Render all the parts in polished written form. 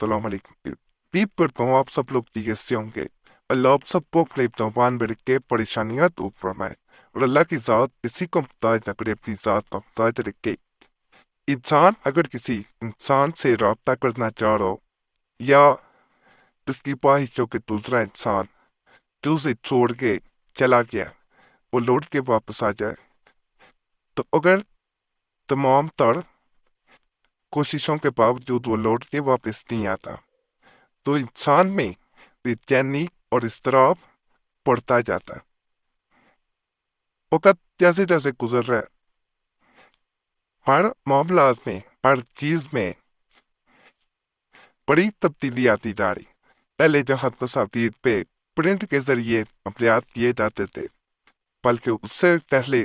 Assalamualaikum. Wie bertemu सब लोग ठीक से होंगे। अल्लाह आप सबको अपने तौबान में रख के परेशानियां दूर फरमाए और अल्लाह की ज़ात किसी को मुहताज न करे, अपनी ज़ात को मुहताज रखे। इंसान अगर किसी इंसान से रब्ता करना चाह रहा हो या उसकी ख्वाहिशों के दूसरा इंसान जो उसे छोड़ के चला गया वो लौट के वापस आ जाए, तो अगर तमाम तर कोशिशों के बावजूद वो लौट के वापस नहीं आता तो इंसान में बेचैनी और इज़्तिराब बढ़ता जाता है। वक़्त जैसे जैसे गुजर रहा है, हर मामलात में, हर चीज़ में बड़ी तब्दीली आती जा रही। पहले जहाँ तस्वीर पे प्रिंट के जरिए अमलियात किए जाते थे, बल्कि उससे पहले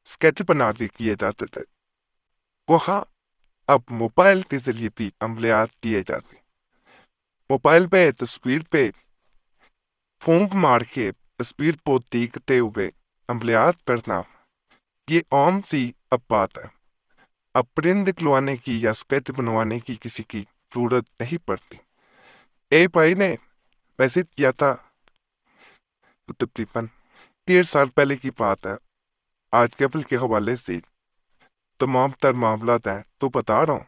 स्केच बना के किए जाते थे, वहाँ अब मोबाइल के जरिए भी अमलियात किए जाते। मोबाइल पे तस्वीर पे फूंक मार के तस्वीर को देखते हुए अमलियात करना ये आम सी अब बात है। अब प्रिंट निकलवाने की या स्केच बनवाने की किसी की जरूरत नहीं पड़ती। ए भाई ने वैसे किया था तो तकरीबन 1.5 साल पहले की बात है। आज केबल के हवाले से तमाम तर मामला है तो बता रहा हूँ।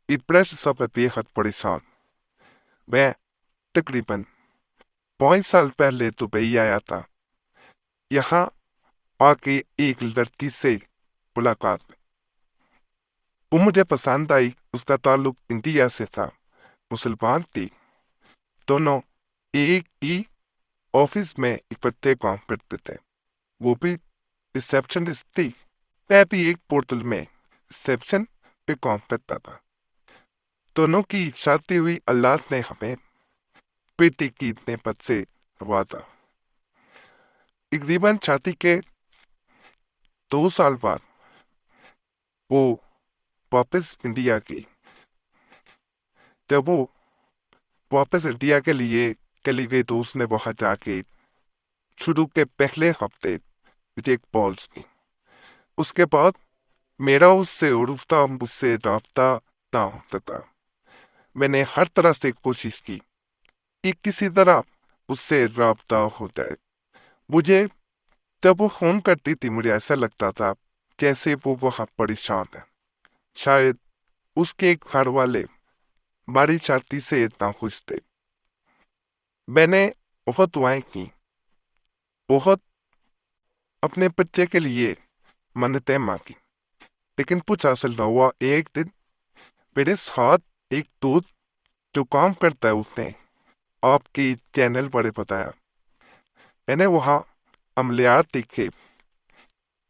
डिप्रेस सब है बेहद परेशान। मैं तकरीबन 5 साल पहले दुबई आया था। यहाँ आके एक लड़की से मुलाकात हुई। वो मुझे पसंद आई। उसका ताल्लुक इंडिया से था, मुसलमान थी। दोनों एक ही ऑफिस में इकट्ठे काम करते थे। वो भी रिसेप्शनिस्ट थी, मैं भी एक पोर्टल में रिसेप्शन पे काम करता था। दोनों की शादी हुई। अल्लाह ने हमें बेटी की नेमत से नवाजा। तकरीबन शादी के 2 साल बाद वो वापस इंडिया गई। जब वो वापस इंडिया के लिए चली गई तो उसने वहां जाके शुरू के पहले हफ्ते मुझे एक कॉल्स की। उसके बाद मेरा उससे उड़ता मुझसे राब्ता ना हो सका। मैंने हर तरह से कोशिश की कि किसी तरह उससे राब्ता हो जाए। मुझे जब वो फोन करती थी मुझे ऐसा लगता था जैसे वो वहाँ परेशान है। शायद उसके घर वाले हमारी शादी से इतना खुश थे। मैंने बहुत दुआएं की, बहुत अपने बच्चे के लिए मन्नतें मांगी, लेकिन कुछ हासिल न हुआ। एक दिन मेरे साथ एक दोस्त जो काम करता है उसने आपकी चैनल पर बताया। मैंने वहाँ अमलियात देखे।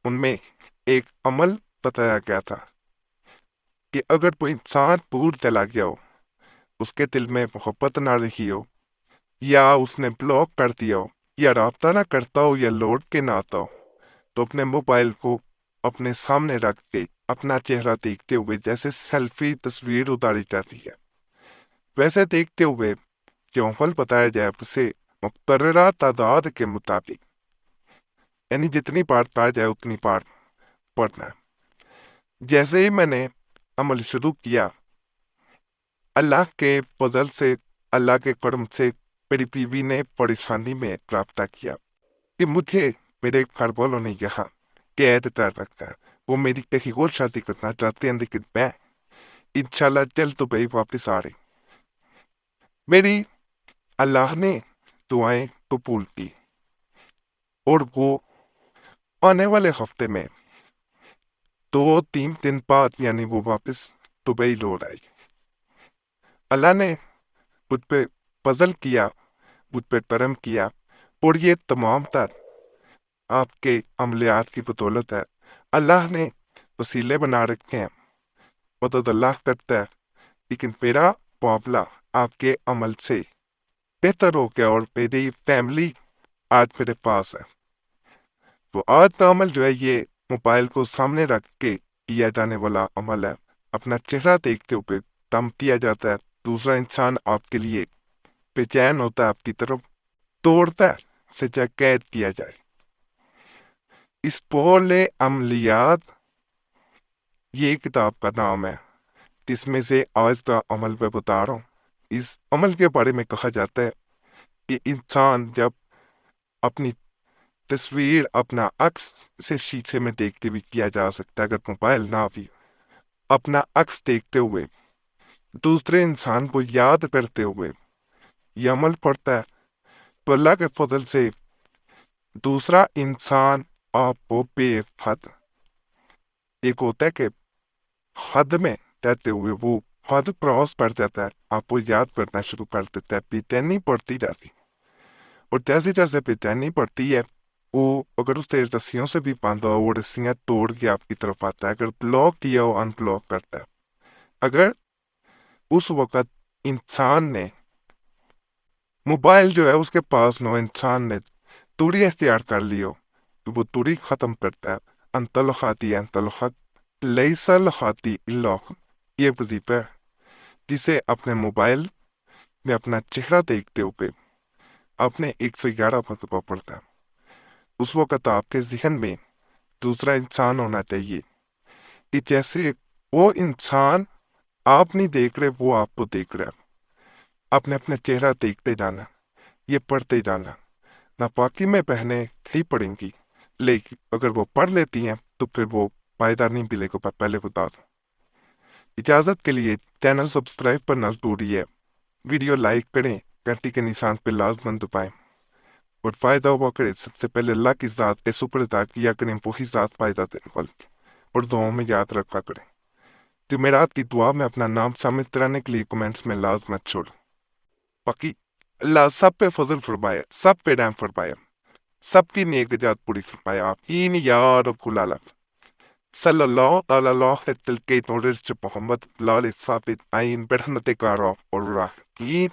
उनमें एक अमल बताया गया था कि अगर कोई इंसान दूर चला गया हो, उसके दिल में मोहब्बत ना रही हो या उसने ब्लॉक कर दिया हो या राब्ता ना करता हो या लौट के ना आता हो, तो अपने मोबाइल को अपने सामने रख के अपना चेहरा देखते हुए जैसे सेल्फी तस्वीर उतारी जाती है वैसे देखते हुए जो अमल बताया जाए उसे मुक़र्ररा तादाद के मुताबिक, यानी जितनी बार पाया जाए उतनी बार पढ़ना है। जैसे ही मैंने अमल शुरू किया, अल्लाह के फजल से, अल्लाह के करम से मेरी बीवी ने परेशानी में राब्ता किया कि मुझे मेरे घर वालों ने यहाँ कैद कर रखा है। वो मेरी कहीं और शादी करना चाहते हैं, लेकिन मैं इंशाल्लाह जल्द दुबई वापस आ रही। मेरी अल्लाह ने दुआएं कबूल की और वो आने वाले हफ्ते में 2-3 दिन बाद यानी वो वापस दुबई लौट आई। अल्लाह ने मुझ पे फजल किया, मुझ पे करम किया और ये तमाम तर आपके अमलियात की बदौलत है। अल्लाह ने वसीले बना रखे हैं, मदद अल्लाह करता है, लेकिन मेरा मामला आपके अमल से बेहतर हो गया और मेरी फैमिली आज मेरे पास है। तो आज का अमल जो है ये मोबाइल को सामने रख के किया जाने वाला अमल है। अपना चेहरा देखते हुए दम किया जाता है। दूसरा इंसान आपके लिए बेचैन होता है, आपकी तरफ दौड़ता है, सजा कैद किया जाए। इस पोले अमलियात ये किताब का नाम है, जिसमें से आज का अमल मैं बता रहा हूँ। اس عمل کے بارے میں کہا جاتا ہے کہ انسان جب اپنی تصویر اپنا عکس سے شیشے میں دیکھتے ہوئے کیا جا سکتا ہے، اگر موبائل نہ بھی اپنا عکس دیکھتے ہوئے دوسرے انسان کو یاد کرتے ہوئے یہ عمل پڑتا ہے، تو اللہ کے فضل سے دوسرا انسان آپ کو بے حد، ایک ہوتا ہے کہ حد میں رہتے ہوئے وہ حد کراس کر جاتا ہے، آپ کو یاد کرنا شروع کر دیتا ہے، بے چینی پڑتی جاتی، اور جیسے جیسے بے چینی پڑتی ہے وہ اگر اسے رسیوں سے بھی باندھا ہو وہ رسیاں توڑ کے آپ کی طرف آتا ہے، اگر بلاک کیا ہو ان بلاک کرتا ہے۔ اگر اس وقت انسان نے موبائل جو ہے اس کے پاس نو، انسان نے دوری اختیار کر لی ہو تو وہ دوری ختم کرتا ہے۔ انتلخاتی انتلخت لیسا لخاتی اللہ، یہ وظیفہ ہے جسے اپنے موبائل میں اپنا چہرہ دیکھتے ہوئے آپ نے 111 مرتبہ پڑھتا ہے۔ اس وقت آپ کے ذہن میں دوسرا انسان ہونا چاہیے کہ جیسے وہ انسان آپ نہیں دیکھ رہے وہ آپ کو دیکھ رہا ہے، آپ نے اپنے چہرہ دیکھتے جانا، یہ پڑھتے جانا۔ ناپاکی میں بہنیں ہی پڑھیں گی، لیکن اگر وہ پڑھ لیتی ہیں تو پھر وہ فائدہ نہیں ملے گا، پہلے بتا دوں۔ اجازت کے لیے چینل سبسکرائب کرنا ضروری ہے، ویڈیو لائک کریں، گھنٹی کے نشان پہ لازماً دبائیں، اور فائدہ ہوا کرے سب سے پہلے اللہ کی ذات کے شکر ادا کیا کریں، وہی ذات فائدہ دینے والی، اور دعاؤں میں یاد رکھا کریں۔ جمعرات کی دعا میں اپنا نام سامنے کرانے کے لیے کمنٹس میں لازمت چھوڑیں۔ باقی اللہ سب پہ فضل فرمائے، سب پہ رحم فرمائے، سب کی نیک نجات پوری فرمائے، آمین یا رب العالمین۔ صلی اللہ تعالی علیہ تلقیت نورج محمد لال ثابت عین برحمتک یا رب الراحمین۔